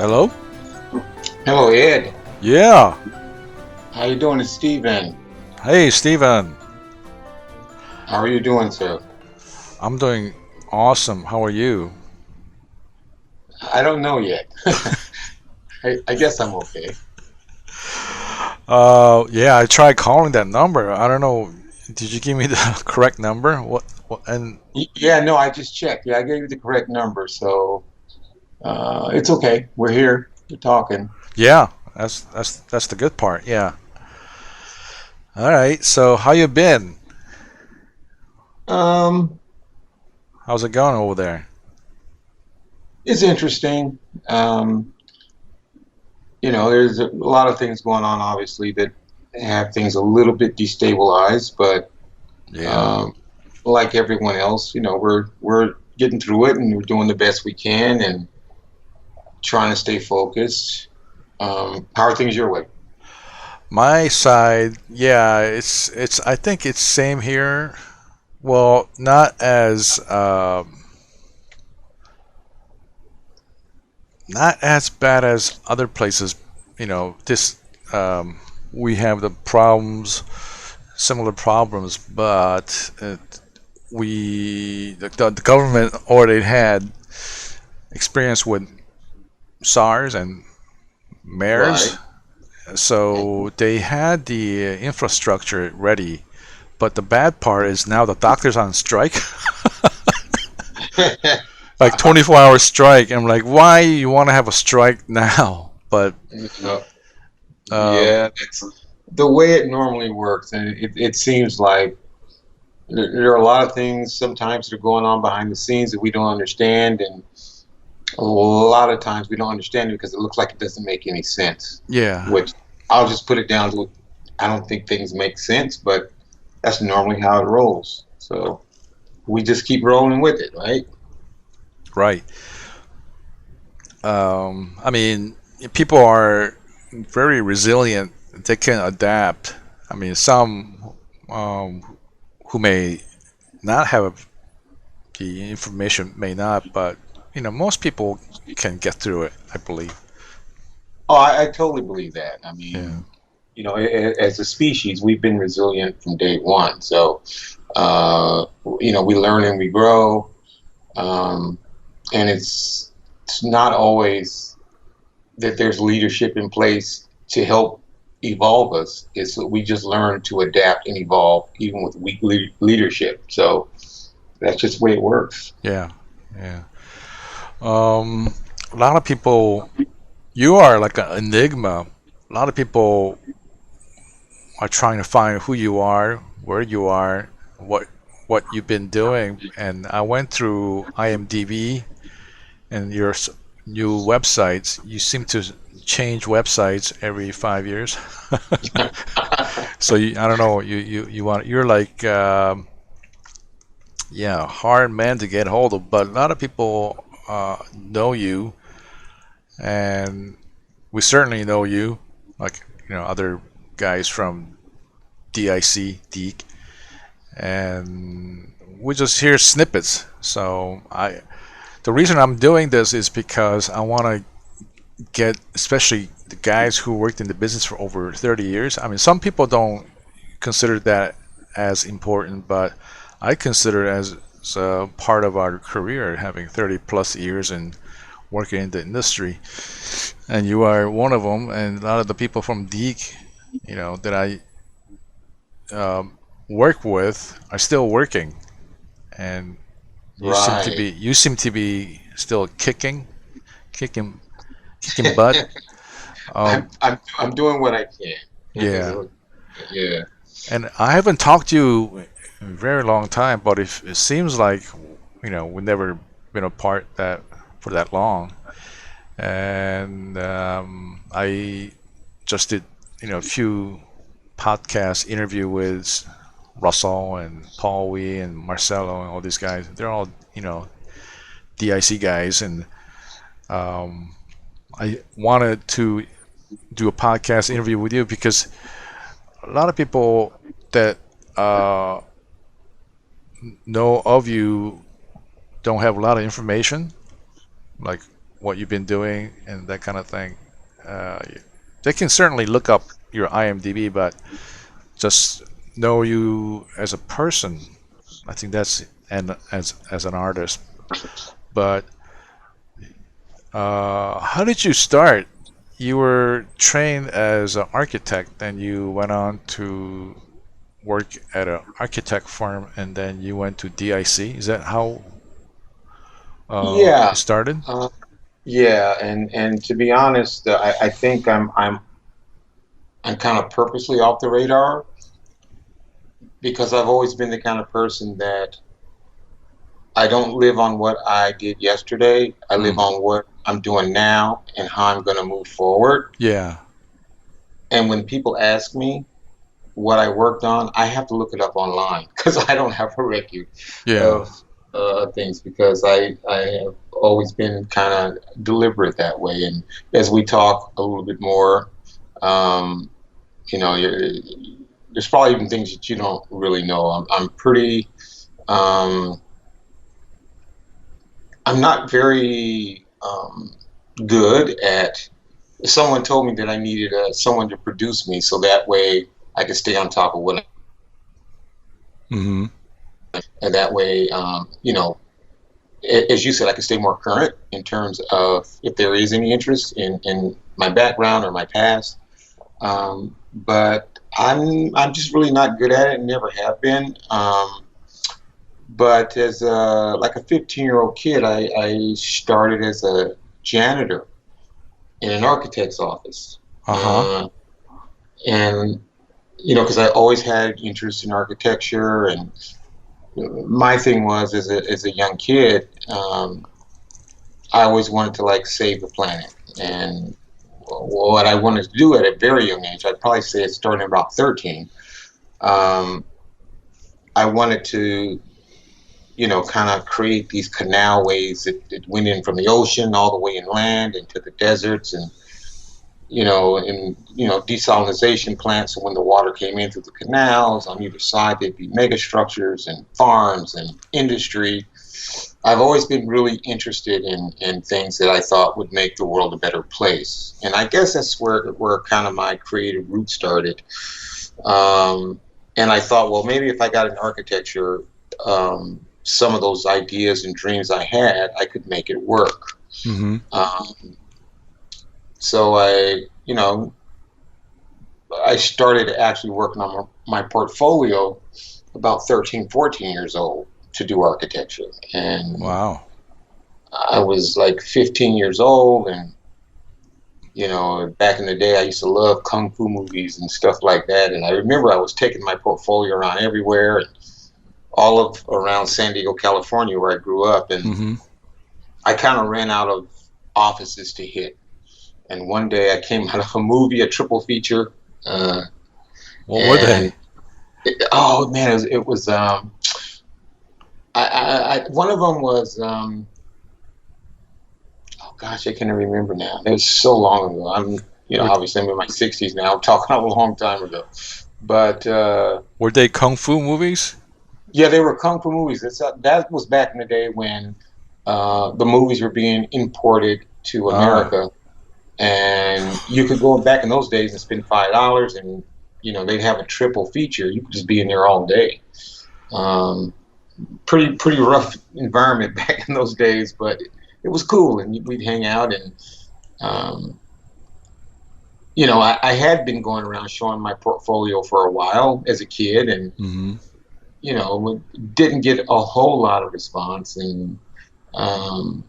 Hello? Hello, Ed. Yeah. How you doing? It's Steven. Hey, Steven. How are you doing, sir? I'm doing awesome. How are you? I don't know yet. I guess I'm okay. Yeah, I tried calling that number. I don't know. Did you give me the correct number? What and Yeah, no, I just checked. Yeah, I gave you the correct number, so it's okay. We're here. We're talking. yeah, that's the good part. Yeah. All right. So, how you been? Um, How's it going over there? it's interesting. There's a lot of things going on, obviously, that have things a little bit destabilized, but Yeah. um, like everyone else, we're getting through it and we're doing the best we can and trying to stay focused. How are things your way? My side, yeah, it's I think it's same here. Well, not as bad as other places. This we have the problems, similar problems, but the government already had experience with SARS and MERS, Right. so they had the infrastructure ready. But the bad part is now the doctors on strike, like 24-hour strike. I'm like, why you want to have a strike now? But No, um, yeah, it's the way it normally works, and it seems like there are a lot of things sometimes that are going on behind the scenes that we don't understand, and a lot of times we don't understand it because it looks like it doesn't make any sense. yeah, Which I'll just put it down to I don't think things make sense, but that's normally how it rolls. So we just keep rolling with it, right? right. I mean, people are very resilient. They can adapt. I mean, some who may not have the information may not, but most people can get through it, I believe. Oh, I totally believe that. I Yeah, mean, as a species, we've been resilient from day one. So, we learn and we grow, um, and it's not always that there's leadership in place to help evolve us. It's that we just learn to adapt and evolve even with weak leadership. So that's just the way it works. yeah, yeah. Um, a lot of people, you are like an enigma. A lot of people are trying to find who you are, where you are, what what you've been doing. And I went through IMDb and your new websites. You seem to change websites every 5 years. So I don't know. You're like yeah, hard man to get hold of. But a lot of people know you, and we certainly know you. Like other guys from DIC, and we just hear snippets. So the reason I'm doing this is because I want to get, especially the guys who worked in the business for over 30 years. I mean, some people don't consider that as important, but I consider it as a part of our career, having 30 plus years and working in the industry. And you are one of them, and a lot of the people from Deek, that I work with are still working, and Right. you seem to be still kicking kicking butt. Um, I'm doing what I can. yeah, Yeah. and I haven't talked to you in a very long time, but it seems like we've never been apart that for that long. And I just did a few podcast interview with Russell and Paul Wee and Marcelo and all these guys. They're all DIC guys, and um, I wanted to do a podcast interview with you because a lot of people that uh, know of you don't have a lot of information. Like what you've been doing and that kind of thing, uh, they can certainly look up your IMDb, but just know you as a person. I think that's and as an artist. But how did you start? You were trained as an architect, then you went on to work at an architect firm, and then you went to DIC. Is that how Yeah, it started? uh, yeah, and to be honest, I think I'm kind of purposely off the radar because I've always been the kind of person that I don't live on what I did yesterday. I live Mm. on what I'm doing now and how I'm going to move forward. Yeah, And when people ask me what I worked on, I have to look it up online because I don't have a record yeah. of things because I have always been kind of deliberate that way. And as we talk a little bit more, um, you know, there's probably even things that you don't really know. I'm pretty. Um, I'm not very good at. Someone told me that I needed someone to produce me, so that way I could stay on top of what, Hmm. and that way, as you said, I could stay more current in terms of if there is any interest in my background or my past. But I'm just really not good at it and never have been. But as like a 15-year-old kid, I started as a janitor in an architect's office. Uh-huh. Uh, and because I always had interest in architecture, and my thing was as a young kid, I always wanted to like save the planet. And what I wanted to do at a very young age, I'd probably say it started about 13. Um, I wanted to, kind of create these canalways that went in from the ocean all the way inland into the deserts, and desalinization plants. So when the water came in through the canals, on either side there'd be mega structures and farms and industry. I've always been really interested in things that I thought would make the world a better place, and I guess that's where kind of my creative root started. And I thought, well, maybe if I got an architecture, some of those ideas and dreams I had, I could make it work. Hmm. Um, so I started actually working on my portfolio about 13, 14 years old to do architecture. And Wow. I was like 15 years old. And, back in the day, I used to love kung fu movies and stuff like that. And I remember I was taking my portfolio around everywhere, and all of around San Diego, California, where I grew up. And Hmm. I kind of ran out of offices to hit. And one day I came out of a movie, a triple feature. Uh, What were and they? oh man, it was one of them was oh gosh, I can't remember now. It was so long ago. Were, obviously I'm in my 60s now. I'm talking a long time ago. But were they kung fu movies? yeah, they were kung fu movies. That was back in the day when the movies were being imported to Ah. America, and you could go back in those days and spend $5, and they'd have a triple feature. You could just be in there all day. Um, pretty rough environment back in those days, but it was cool, and we'd hang out. And um, I had been going around showing my portfolio for a while as a kid, and Hmm. didn't get a whole lot of response. And um,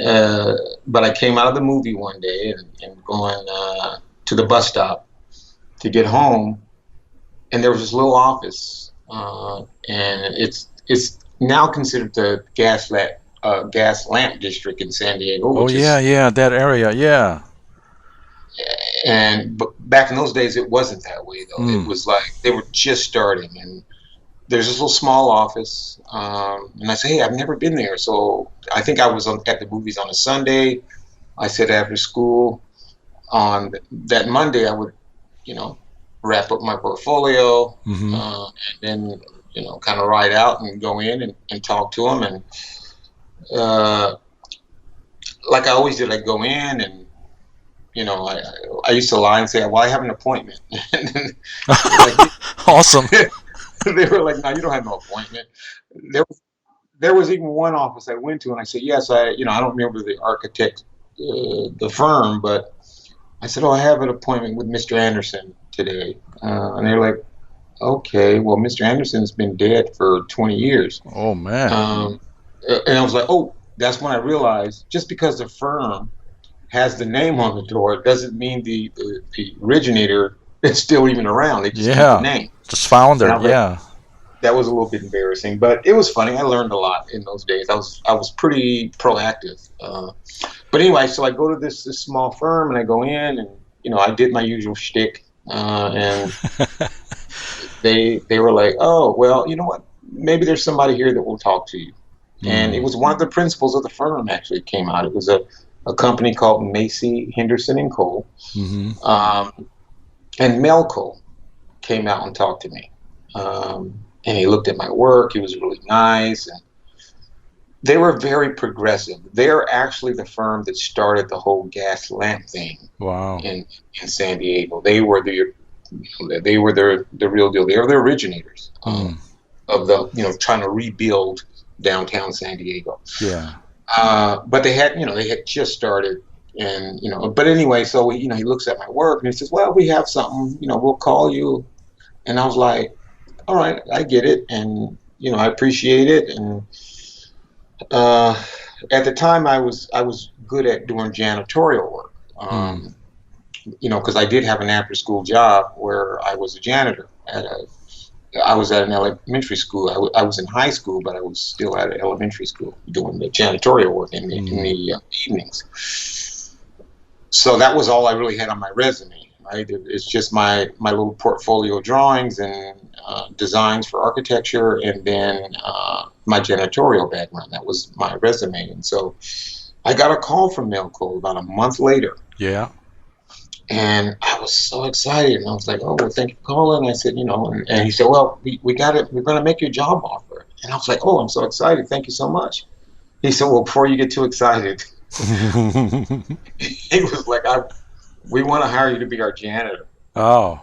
uh, but I came out of the movie one day, and going to the bus stop to get home, and there was this little office, and it's now considered the gas lamp district in San Diego, Oh which yeah, is. yeah, that area, yeah. And but back in those days, it wasn't that way though. It Mm. was like they were just starting, and there's this little small office, and I say, hey, I've never been there, so I think I was at the movies on a Sunday. I said after school on that Monday, I would, you know, wrap up my portfolio, Hmm. and then kind of ride out and go in and talk to them. And uh, like I always did, I go in and I used to lie and say, well, I have an appointment. And then they're like, Awesome. they were like, no, you don't have no appointment. There was even one office I went to, and I said, yes, I don't remember the architect, the firm, but I said, oh, I have an appointment with Mr. Anderson today. And they're like, okay, well, Mr. Anderson's been dead for 20 years. Oh man. Um, and I was like, oh, that's when I realized just because the firm has the name on the door doesn't mean the originator is still even around. They just keep the Yeah. name. Just found And her. I was like, Yeah. that was a little bit embarrassing, but it was funny. I learned a lot in those days. I was pretty proactive. But anyway, so I go to this small firm and I go in and I did my usual shtick, and they were like, oh well, you know what? Maybe there's somebody here that will talk to you. And it Mm. was one of the principals of the firm actually came out. It was a company called Macy Henderson and Cole, Mm-hmm. um, and Melco came out and talked to me. And he looked at my work. He was really nice, and they were very progressive. They're actually the firm that started the whole gas lamp thing Wow. in San Diego. They were the real deal. They were the originators Mm. of the trying to rebuild downtown San Diego. Yeah. But they had just started, and But anyway, so he looks at my work and he says, "Well, we have something. We'll call you." And I was like, "All right, I get it, and I appreciate it." And uh, at the time, I was good at doing janitorial work. Mm. Because I did have an after-school job where I was a janitor I was at an elementary school. I was in high school, but I was still at an elementary school doing the janitorial work in Mm. the evenings. So that was all I really had on my resume, right? It's just my little portfolio drawings and designs for architecture, and then my janitorial background. That was my resume. And so I got a call from Melco about a month later. Yeah. And I was so excited, and I was like, "Oh, well, thank you for calling." I said, and he said, "Well, we got it. We're going to make you a job offer." And I was like, "Oh, I'm so excited! Thank you so much." He said, "Well, before you get too excited," he was like, "We want to hire you to be our janitor." Oh,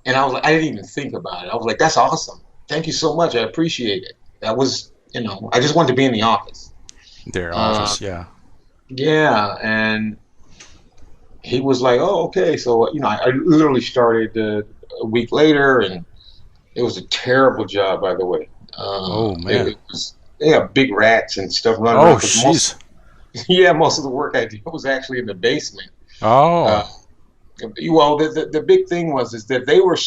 And I was like, I didn't even think about it. I was like, "That's awesome! Thank you so much. I appreciate it." That was, I just wanted to be in the office. their Uh, office. Yeah. yeah, and he was like, "Oh, okay." So I literally started a week later, and it was a terrible job, by the way. Oh It, man. it was they have big rats and stuff running Oh around because most jeez. yeah most of the work I did was actually in the basement. Uh, Oh. well, the big thing was is that they were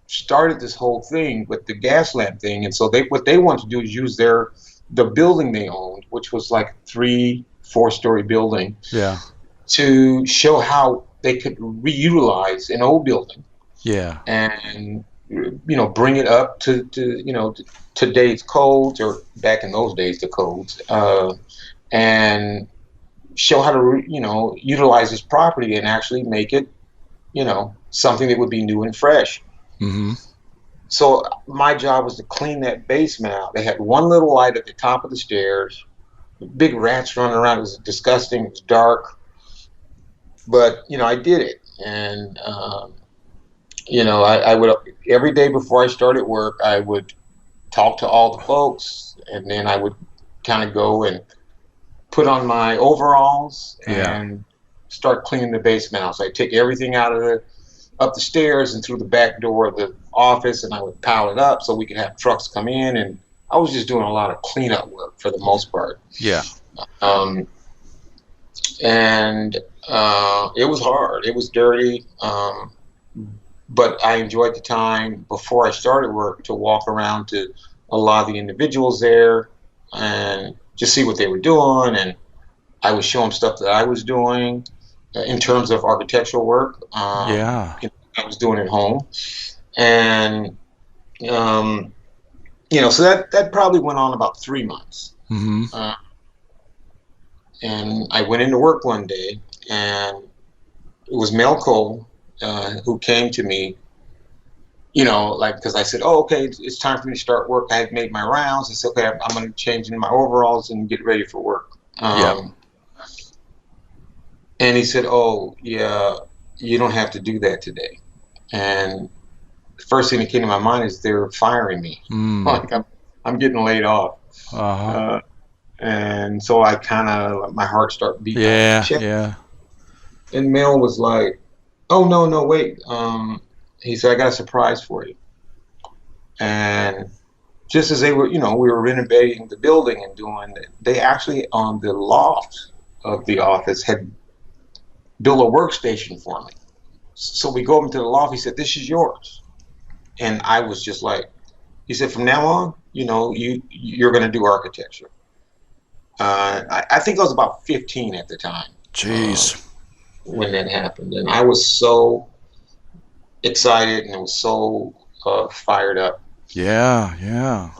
started this whole thing with the gas lamp thing, and so what they wanted to do is use the building they owned, which was like 3-4 story building, Yeah. to show how they could reutilize an old building Yeah. and bring it up to today's codes, or back in those days the codes, and show how to utilize this property and actually make it something that would be new and fresh. Mm-hmm. So my job was to clean that basement out. They had one little light at the top of the stairs, big rats running around. It was disgusting. It was dark, but I did it. And I would, every day before I started work, I would talk to all the folks, and then I would kind of go and put on my overalls Yeah. and start cleaning the basement out. So I take everything out of up the stairs and through the back door of the office, and I would pile it up so we could have trucks come in. And I was just doing a lot of cleanup work for the most part. Yeah. Um, and it was hard. It was dirty. But I enjoyed the time before I started work to walk around to a lot of the individuals there and just see what they were doing. And I would show them stuff that I was doing in terms of architectural work. Yeah. I was doing at home. And, um, so that probably went on about 3 months. Mm-hmm. Uh, and I went into work one day, and it was Mel Cole who came to me, like, because I said, "Oh, okay, it's time for me to start work." I had made my rounds. I said, "Okay, I'm going to change into my overalls and get ready for work." Yep. And he said, "Oh, yeah, you don't have to do that today." And the first thing that came to my mind is they're firing me. Mm. Like I'm getting laid off. Uh-huh. Uh, and so I kind of, my heart started beating. I Yeah, checked, yeah. and Mel was like, "Oh, no, no, wait." He said, "I got a surprise for you." And just as they were, we were renovating the building and doing it, they actually on the loft of the office had built a workstation for me. So we go up into the loft. He said, "This is yours." And I was just like, he said, "From now on, you're going to do architecture." I think I was about 15 at the time Jeez. when that happened, and I was so excited and I was so fired up. Yeah, yeah.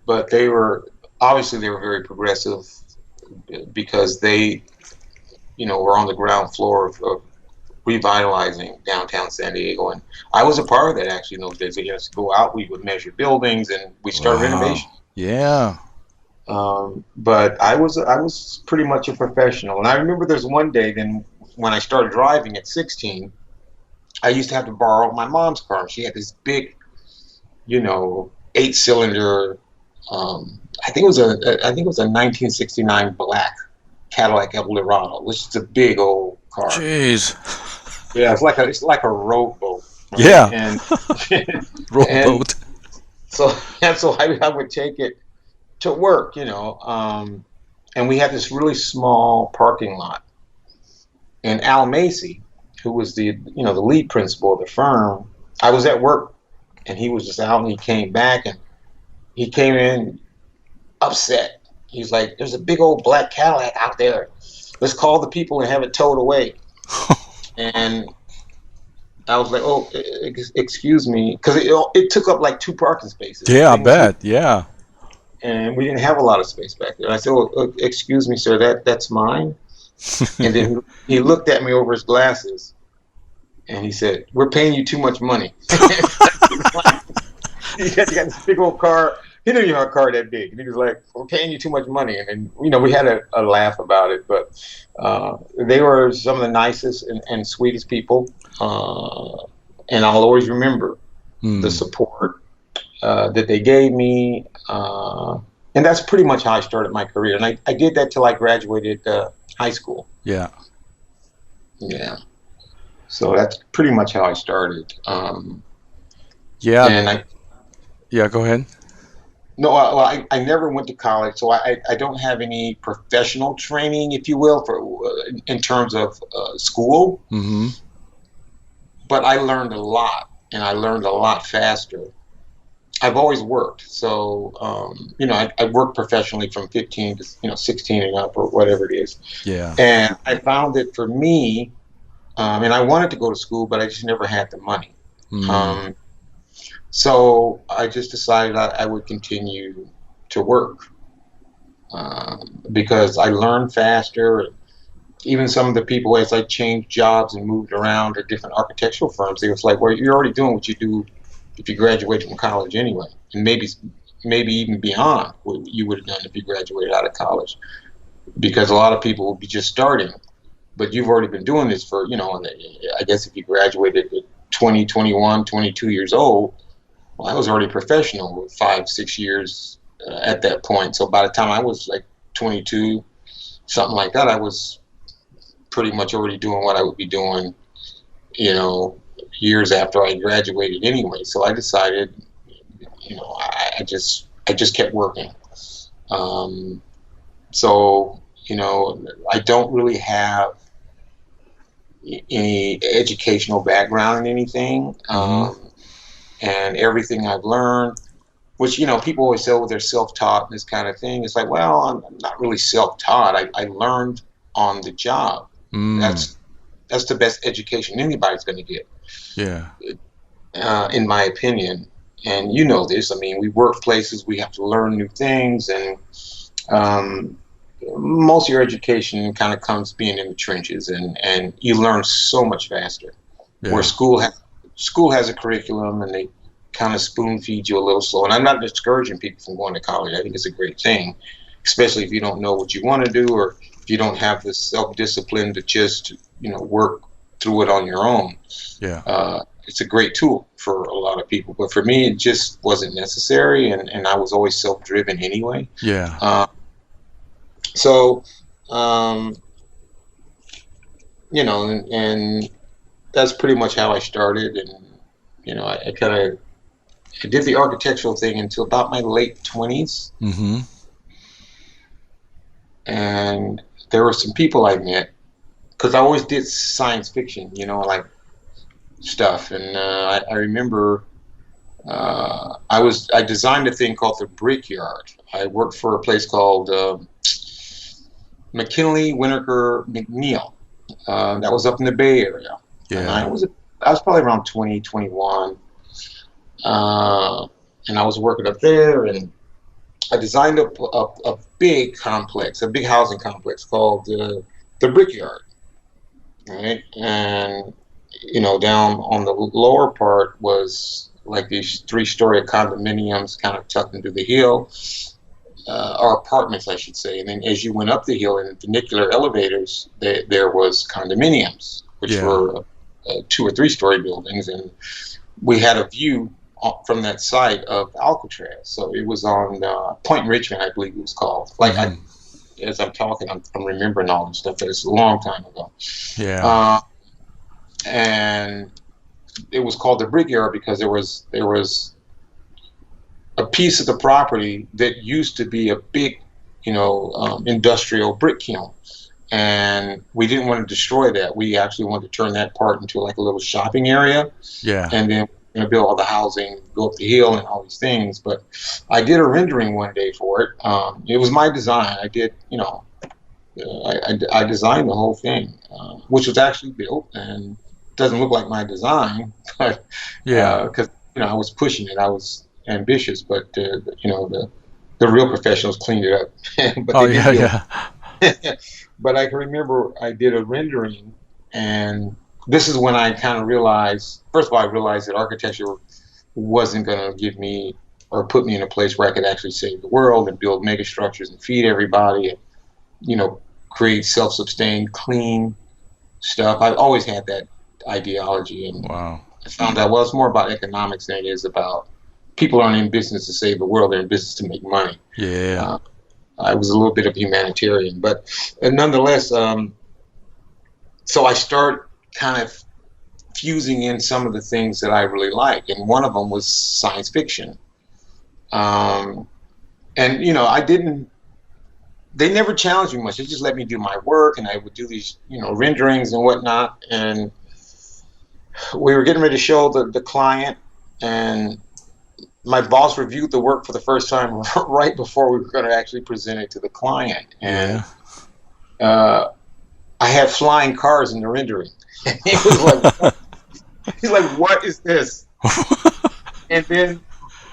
But they were very progressive because they, were on the ground floor of revitalizing downtown San Diego, and I was a part of that actually in those days. We used to go out, we would measure buildings, and we started Wow. renovation. Yeah. But I was pretty much a professional, and I remember there's one day then when I started driving at 16, I used to have to borrow my mom's car. She had this big, 8-cylinder. I think it was a 1969 black Cadillac Eldorado, which is a big old car. Jeez. Yeah, it's like a rowboat, right? Yeah. And and Rowboat. so and so I would take it to work, and we had this really small parking lot. And Al Macy, who was the lead principal of the firm, I was at work and he was just out and he came back and he came in upset. He's like, "There's a big old black Cadillac out there. Let's call the people and have it towed away." And I was like, "Oh, excuse me," because it took up like two parking spaces. The Yeah, I thing was huge, bet. Yeah. and we didn't have a lot of space back there. And I said, "Oh, excuse me, sir, that's mine." And then he looked at me over his glasses and he said, "We're paying you too much money." You got this big old car. He didn't even have a car that big. And he was like, "We're paying you too much money." And then, we had a laugh about it, but they were some of the nicest and sweetest people. And I'll always remember the Hmm. support that they gave me. And that's pretty much how I started my career. And I did that till I graduated high school. Yeah. Yeah. So that's pretty much how I started. Yeah. And I Yeah, go ahead. No, well, I never went to college, so I don't have any professional training, if you will, for in terms of school. Mm-hmm. But I learned a lot, and I learned a lot faster. I've always worked, so I worked professionally from 15 to 16 and up, or whatever it is. Yeah. And I found that for me, and I wanted to go to school, but I just never had the money. Mm. Um, So I just decided I would continue to work because I learned faster. Even some of the people, as I changed jobs and moved around to different architectural firms, they was like, "Well, you're already doing what you do if you graduated from college anyway, and maybe even beyond what you would have done if you graduated out of college." Because a lot of people will be just starting, but you've already been doing this for, and I guess if you graduated at 20, 21, 22 years old, well, I was already professional with 5, 6 years at that point. So by the time I was like 22, something like that, I was pretty much already doing what I would be doing, you know, years after I graduated anyway. So I decided, I just kept working. Um, so I don't really have any educational background in anything. Mm-hmm. And everything I've learned, which people always say, "Oh, they're self-taught," and this kind of thing. It's like, well, I'm not really self-taught. I learned on the job. Mm. That's the best education anybody's going to get, Yeah. in my opinion. And you know this. I mean, we work places, we have to learn new things, and um, most of your education kind of comes being in the trenches, and you learn so much faster. Where Yeah. school has a curriculum and they kind of spoon feed you a little slow. And I'm not discouraging people from going to college. I think it's a great thing, especially if you don't know what you want to do or if you don't have the self-discipline to just, work through it on your own, Yeah. it's a great tool for a lot of people. But for me, it just wasn't necessary, and I was always self-driven anyway. Yeah. Uh, so, um, and that's pretty much how I started. And, I kind of I did the architectural thing until about my late 20s. Mm-hmm. And there were some people I met because I always did science fiction, like stuff. And I remember I designed a thing called the Brickyard. I worked for a place called McKinley Winokur McNeil. That was up in the Bay Area, and Yeah. I was probably around 20, 21, and I was working up there, and I designed a big complex, a big housing complex called the Brickyard, right? And down on the lower part was like these three-story condominiums, kind of tucked into the hill, or apartments, I should say. And then as you went up the hill in funicular elevators, there was condominiums, which Yeah. were 2 or 3 story buildings, and we had a view from that site of Alcatraz. So it was on Point Richmond, I believe it was called. Like Mm-hmm. as I'm talking, I'm remembering all this stuff, but it's a long time ago. Yeah. Uh, and it was called the Brickyard because there was a piece of the property that used to be a big, industrial brick kiln, and we didn't want to destroy that. We actually wanted to turn that part into like a little shopping area, Yeah. and then build all the housing, go up the hill, and all these things. But I did a rendering one day for it. It was my design. I did, I designed the whole thing, which was actually built and doesn't look like my design, but Yeah. because I was pushing it, I was ambitious, but the real professionals cleaned it up, but Oh they did yeah. build. Yeah. But I can remember I did a rendering, and this is when I kind of realized. First of all, I realized that architecture wasn't going to give me or put me in a place where I could actually save the world and build mega structures and feed everybody, and create self-sustained, clean stuff. I've always had that ideology, and Wow. I found out, well, it's more about economics than it is about people aren't in business to save the world; they're in business to make money. Yeah. Uh, I was a little bit of a humanitarian, but nonetheless, so I start kind of fusing in some of the things that I really like, and one of them was science fiction. Um, and I didn't. They never challenged me much. They just let me do my work, and I would do these, renderings and whatnot. And we were getting ready to show the client, and my boss reviewed the work for the first time right before we were going to actually present it to the client. And Yeah. uh, I had flying cars in the rendering. And he was like, he's like, what is this? And then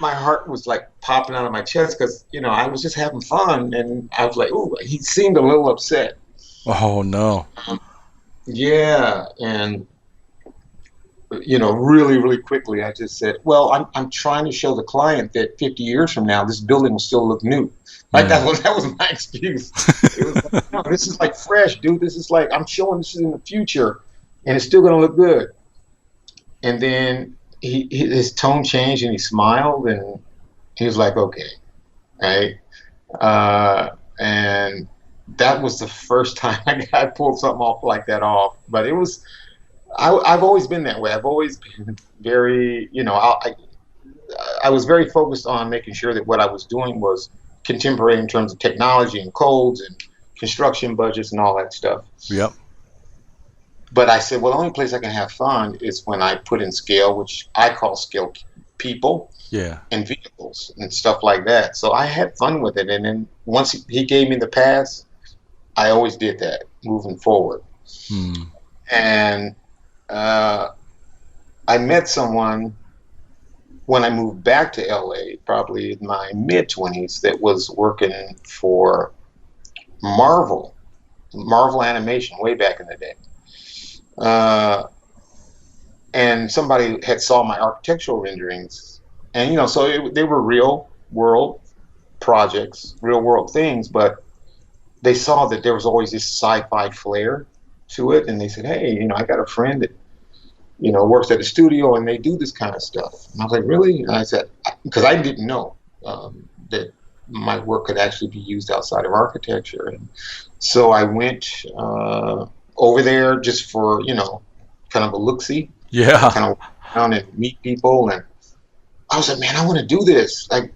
my heart was like popping out of my chest because, I was just having fun. And I was like, oh, he seemed a little upset. Oh no. Yeah. And really, really quickly, I just said, "Well, I'm trying to show the client that 50 years from now, this building will still look new." Like Mm. that was my excuse. It was like, no, this is like fresh, dude. This is like I'm showing this is in the future, and it's still gonna look good. And then his tone changed, and he smiled, and he was like, "Okay, right." And that was the first time I pulled something off like that off. But it was I've always been that way. I've always been very, I was very focused on making sure that what I was doing was contemporary in terms of technology and codes and construction budgets and all that stuff. Yep. But I said, well, the only place I can have fun is when I put in scale, which I call scale people Yeah. and vehicles and stuff like that. So I had fun with it. And then once he gave me the pass, I always did that moving forward. Hmm. And I met someone when I moved back to LA, probably in my mid-20s, that was working for Marvel, Marvel Animation, way back in the day. And somebody had saw my architectural renderings, and so they were real world projects, real world things, but they saw that there was always this sci-fi flair to it, and they said, "Hey, I got a friend that works at a studio, and they do this kind of stuff." And I was like, "Really?" And I said, because I didn't know that my work could actually be used outside of architecture, and so I went over there just for kind of a look-see, Yeah. kind of around and meet people, and I was like, "Man, I want to do this." Like,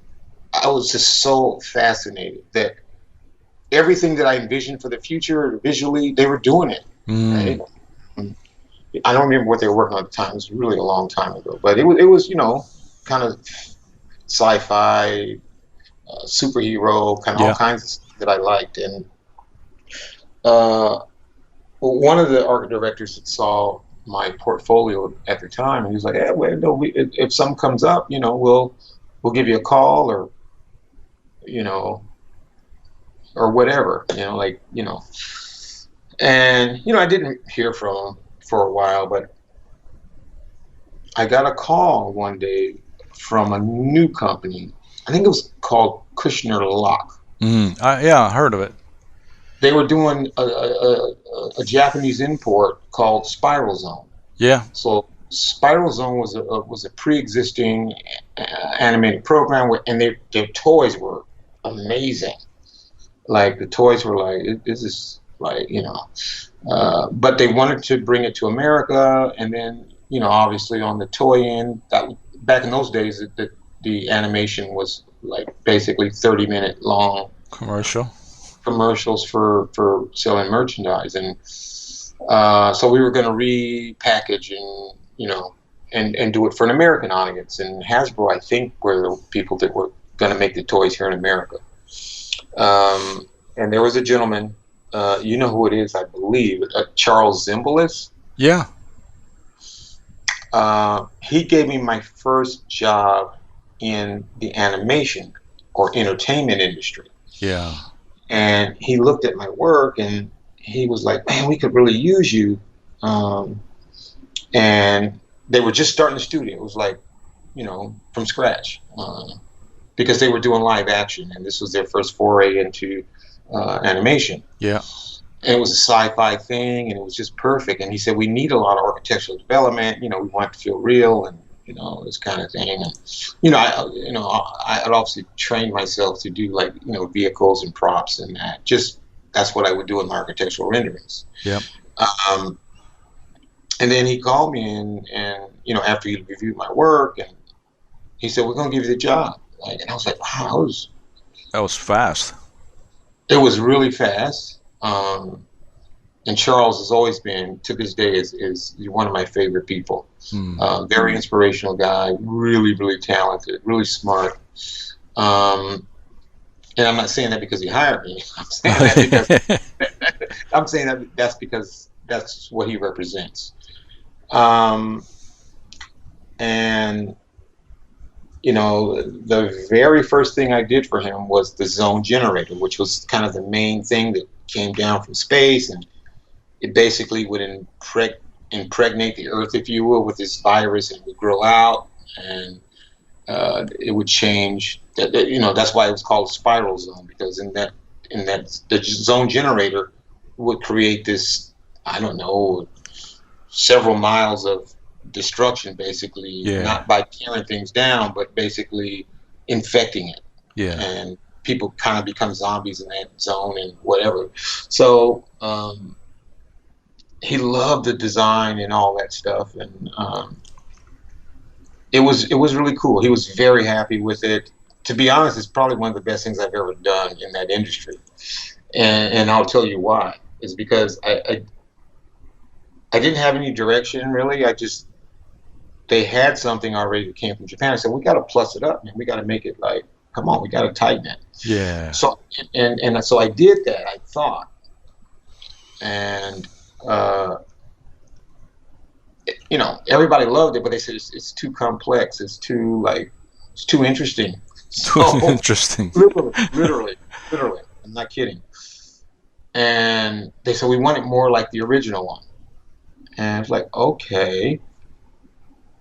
I was just so fascinated that everything that I envisioned for the future visually, they were doing it, right? Mm. I don't remember what they were working on at the time. It was really a long time ago, but it was kind of sci-fi, superhero, kind of all Yeah. kinds of stuff that I liked. And uh, one of the art directors that saw my portfolio at the time, he was like, "Yeah, well, no, if something comes up, we'll give you a call, or you know, or whatever, And I didn't hear from him for a while, but I got a call one day from a new company. I think it was called Kushner Lock. Yeah, I heard of it. They were doing a Japanese import called Spiral Zone. Yeah. So Spiral Zone was a pre-existing animated program, and their toys were amazing. Like, the toys were like, this is like, but they wanted to bring it to America, and then obviously on the toy end, that back in those days, the animation was like basically 30-minute long Commercial. commercials for selling merchandise, and so we were going to repackage and and do it for an American audience. And Hasbro, I think, were the people that were going to make the toys here in America. And there was a gentleman, you know who it is, I believe, Charles Zimbalist. Yeah. He gave me my first job in the animation or entertainment industry. Yeah. And he looked at my work, and he was like, "Man, we could really use you." And they were just starting the studio. It was like, from scratch, because they were doing live action, and this was their first foray into animation. Yeah. And it was a sci-fi thing, and it was just perfect. And he said, "We need a lot of architectural development. We want it to feel real, and this kind of thing." And I had obviously trained myself to do, like, vehicles and props and that. Just that's what I would do in my architectural renderings. Yep. And then he called me, and after he reviewed my work, and he said, "We're going to give you the job." Like, and I was like, "Wow, That was fast. it was really fast." And Charles has always been, to this day, is one of my favorite people. Very inspirational guy, really, really talented, really smart. And I'm not saying that because he hired me. I'm saying that's because that's what he represents. And the very first thing I did for him was the zone generator, which was kind of the main thing that came down from space, and it basically would impregnate the Earth, if you will, with this virus, and it would grow out, and it would change. That's why it was called Spiral Zone, because in that the zone generator would create this, I don't know, several miles of destruction, basically. Yeah. Not by tearing things down, but basically infecting it. Yeah. And people kind of become zombies in that zone and whatever. So he loved the design and all that stuff, and it was really cool. He was very happy with it. To be honest, it's probably one of the best things I've ever done in that industry, and I'll tell you why. It's because I didn't have any direction, really. They had something already that came from Japan. I said, "We got to plus it up, man. We got to make it like, come on, we got to tighten it." Yeah. So so I did that, I thought, and everybody loved it, but they said it's too complex. It's too interesting. So Interesting. literally, I'm not kidding. And they said, "We want it more like the original one." And it's like, okay.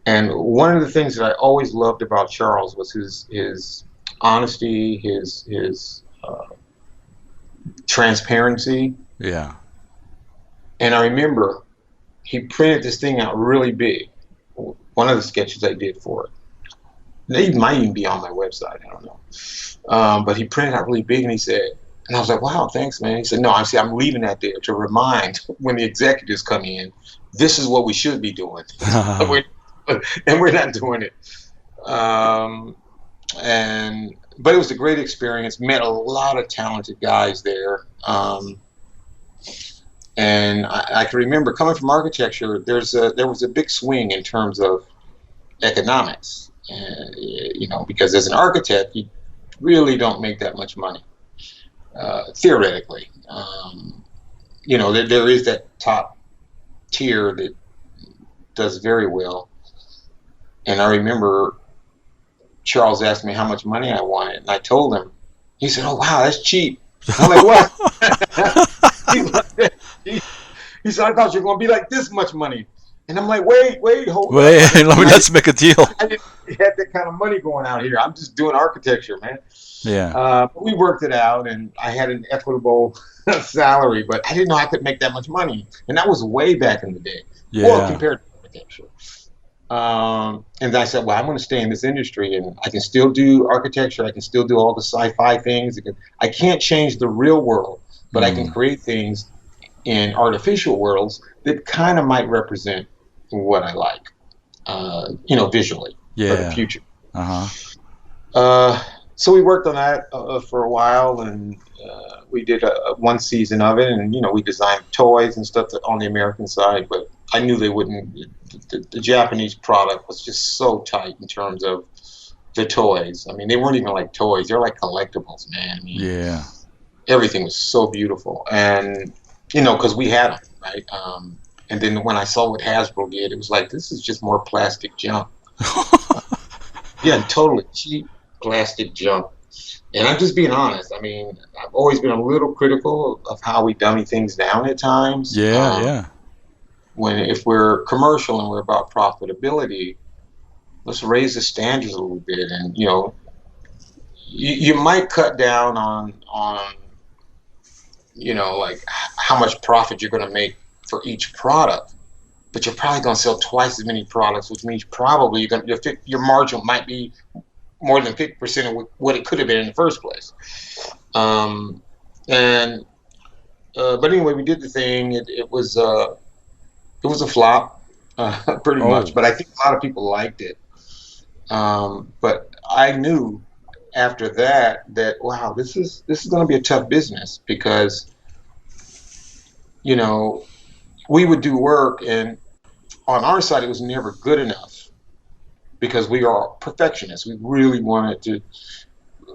And one of the things that I always loved about Charles was his honesty, his transparency. Yeah. And I remember he printed this thing out really big. One of the sketches I did for it. They might even be on my website. I don't know. But he printed out really big, and he said, and I was like, "Wow, thanks, man." He said, "No, I'm leaving that there to remind when the executives come in, this is what we should be doing, and we're not doing it." Um, but it was a great experience. Met a lot of talented guys there. And I can remember coming from architecture. There was a big swing in terms of economics, because as an architect, you really don't make that much money theoretically. There is that top tier that does very well. And I remember Charles asked me how much money I wanted, and I told him. He said, "Oh wow, that's cheap." I'm like, "What?" He said, "I thought you were going to be like this much money." And I'm like, wait, hold up. Let's make a deal. I didn't have that kind of money going out here. I'm just doing architecture, man. Yeah. But we worked it out, and I had an equitable salary, but I didn't know I could make that much money. And that was way back in the day. Yeah. Well, compared to architecture. And I said, well, I'm going to stay in this industry, and I can still do architecture. I can still do all the sci-fi things. I can't change the real world, but I can create things in artificial worlds that kind of might represent what I like, visually for the future. So we worked on that for a while, and we did one season of it, and we designed toys and stuff on the American side, but I knew they wouldn't. The Japanese product was just so tight in terms of the toys. I mean, they weren't even like toys; they're like collectibles, man. I mean, everything was so beautiful, and because we had them, right? And then when I saw what Hasbro did, it was like, this is just more plastic junk. Yeah, totally cheap plastic junk. And I'm just being honest. I mean, I've always been a little critical of how we dummy things down at times. Yeah. If we're commercial and we're about profitability, let's raise the standards a little bit. And you might cut down on like how much profit you're going to make for each product, but you're probably going to sell twice as many products, which means probably your margin might be more than 50% of what it could have been in the first place. But anyway, we did the thing. It was a flop, pretty much. But I think a lot of people liked it. But I knew after that wow, this is going to be a tough business, because we would do work, and on our side it was never good enough, because we are perfectionists. We really wanted to,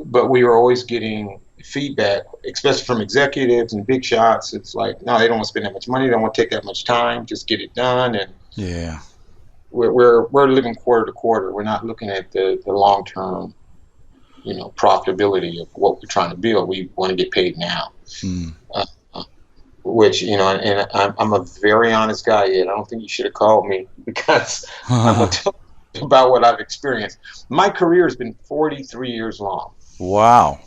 but we were always getting feedback, especially from executives and big shots. It's like, no, they don't want to spend that much money, they don't want to take that much time, just get it done. And we're living quarter to quarter. We're not looking at the long term profitability of what we're trying to build. We want to get paid now. Which, and I'm a very honest guy, Ed. I don't think you should have called me, because I'm going to tell you about what I've experienced. My career has been 43 years long. Wow.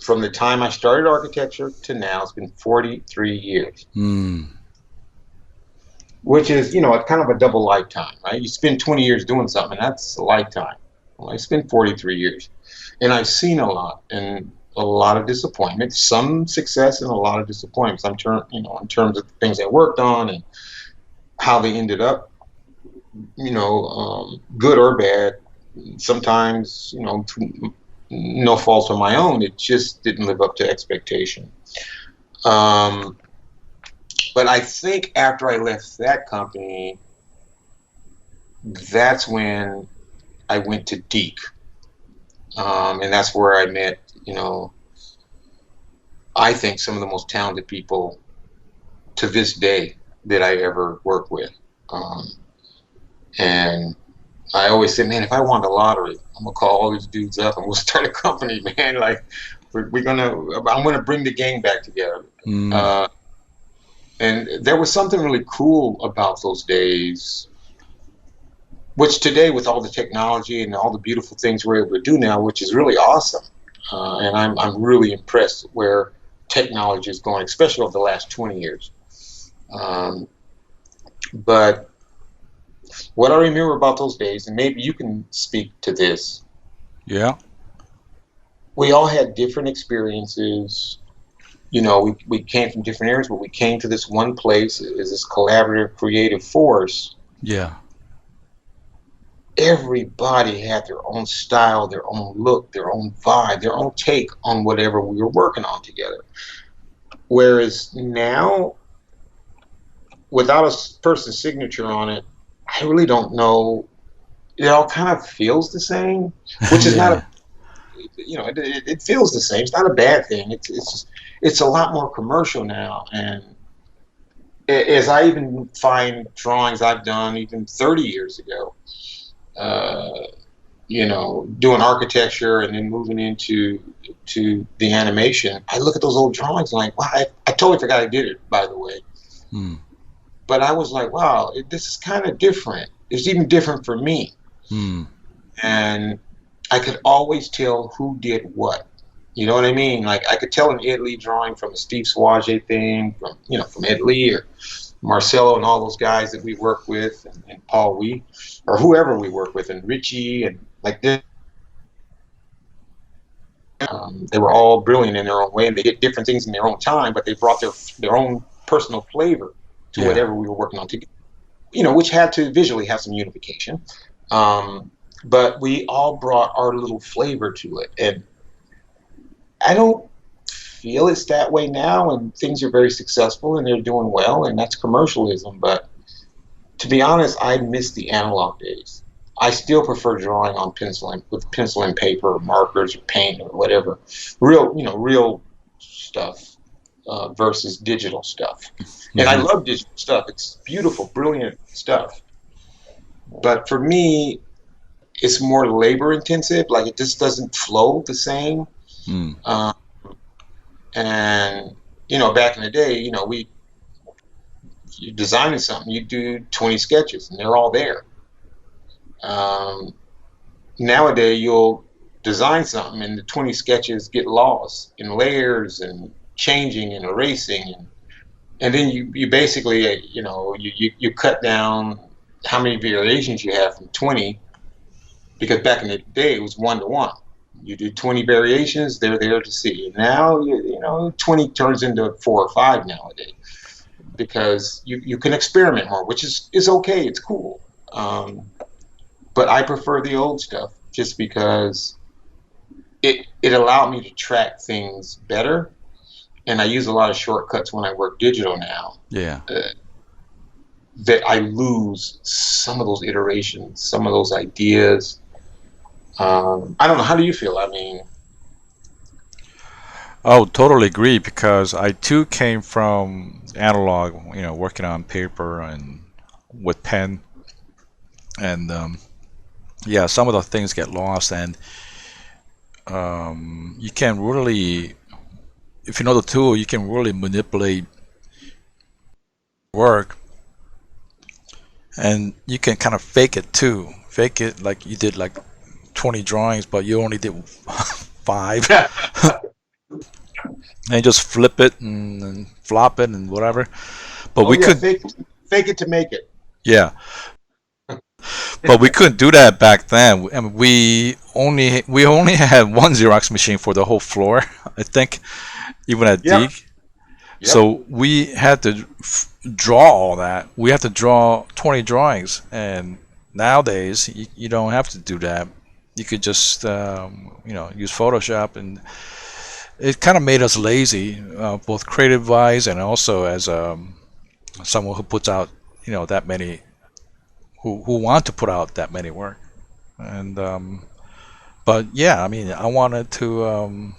From the time I started architecture to now, it's been 43 years. Which is, it's kind of a double lifetime, right? You spend 20 years doing something, that's a lifetime. Well, I spent 43 years. And I've seen a lot, and a lot of disappointment, some success, and a lot of disappointments. In terms of the things I worked on and how they ended up, good or bad. Sometimes, no fault of my own. It just didn't live up to expectation. But I think after I left that company, that's when I went to Deke. And that's where I met, I think some of the most talented people to this day that I ever worked with. And I always say, man, if I won the lottery, I'm gonna call all these dudes up and we'll start a company, man. Like I'm gonna bring the gang back together. And there was something really cool about those days, which today, with all the technology and all the beautiful things we're able to do now, which is really awesome. And I'm really impressed where technology is going, especially over the last 20 years. Um, but what I remember about those days, and maybe you can speak to this, Yeah. we all had different experiences. You know, we came from different areas, but we came to this one place as this collaborative, creative force. Yeah. Everybody had their own style, their own look, their own vibe, their own take on whatever we were working on together. Whereas now, without a person's signature on it, I really don't know. It all kind of feels the same, which is not a, Yeah. it feels the same. It's not a bad thing. It's a lot more commercial now, and as I even find drawings I've done even 30 years ago, uh, doing architecture and then moving into the animation, I look at those old drawings and like, wow, I totally forgot I did it, by the way. Hmm. But I was like, wow, this is kind of different. It's even different for me. Hmm. And I could always tell who did what. You know what I mean? Like I could tell an Ed Lee drawing from a Steve Suage thing, from Ed Lee or Marcelo and all those guys that we work with, and Paul Wee, or whoever we work with, and Richie, and like this. They were all brilliant in their own way, and they did different things in their own time, but they brought their own personal flavor to Yeah. whatever we were working on together. Which had to visually have some unification. But we all brought our little flavor to it, and I don't feel it's that way now. And things are very successful, and they're doing well, and that's commercialism. But to be honest, I miss the analog days. I still prefer drawing on with pencil and paper, or markers, or paint, or whatever, real stuff versus digital stuff. And I Hmm. love digital stuff. It's beautiful, brilliant stuff. But for me, it's more labor intensive. Like it just doesn't flow the same. Hmm. Um, and back in the day, you designing something, you do 20 sketches, and they're all there. Um, Nowadays, you'll design something, and the 20 sketches get lost in layers and changing and erasing, and then you basically, you cut down how many variations you have from 20, because back in the day it was 1-to-1. You do 20 variations, they're there to see. And now 20 turns into 4 or 5 nowadays, because you can experiment more, which is okay, it's cool. But I prefer the old stuff just because it allowed me to track things better, and I use a lot of shortcuts when I work digital now. Yeah. That I lose some of those iterations, some of those ideas. I don't know. How do you feel? I mean, Oh, totally agree because I too came from analog, working on paper and with pen, and yeah, some of the things get lost, and you can really, if you know the tool, you can really manipulate work, and you can kind of fake it too. Fake it like you did like 20 drawings, but you only did 5, and just flip it and flop it and whatever. But oh we yeah, could, fake it to make it. yeah, but we couldn't do that back then. I mean, we only had one Xerox machine for the whole floor, I think, even at Yep, Deke. yep. So we had to draw all that. We had to draw 20 drawings, and nowadays you don't have to do that. You could just use Photoshop, and it kind of made us lazy, both creative wise and also as someone who puts out that many who want to put out that many work. And but yeah, I mean, I wanted to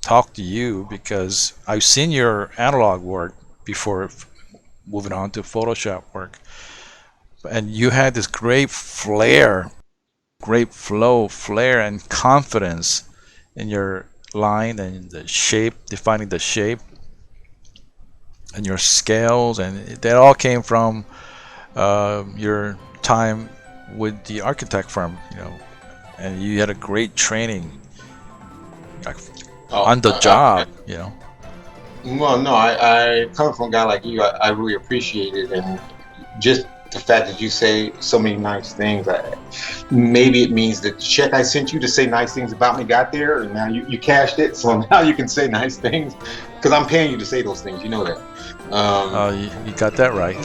talk to you because I've seen your analog work before moving on to Photoshop work, and you had this great flair, great flow, flair, and confidence in your line and the shape, defining the shape and your scales, and that all came from your time with the architect firm, and you had a great training, like Oh, on the job. Well, no, I coming from a guy like you, I really appreciate it, and just the fact that you say so many nice things, maybe it means that the check I sent you to say nice things about me got there, and now you cashed it, so now you can say nice things because I'm paying you to say those things. You know that. You got that right.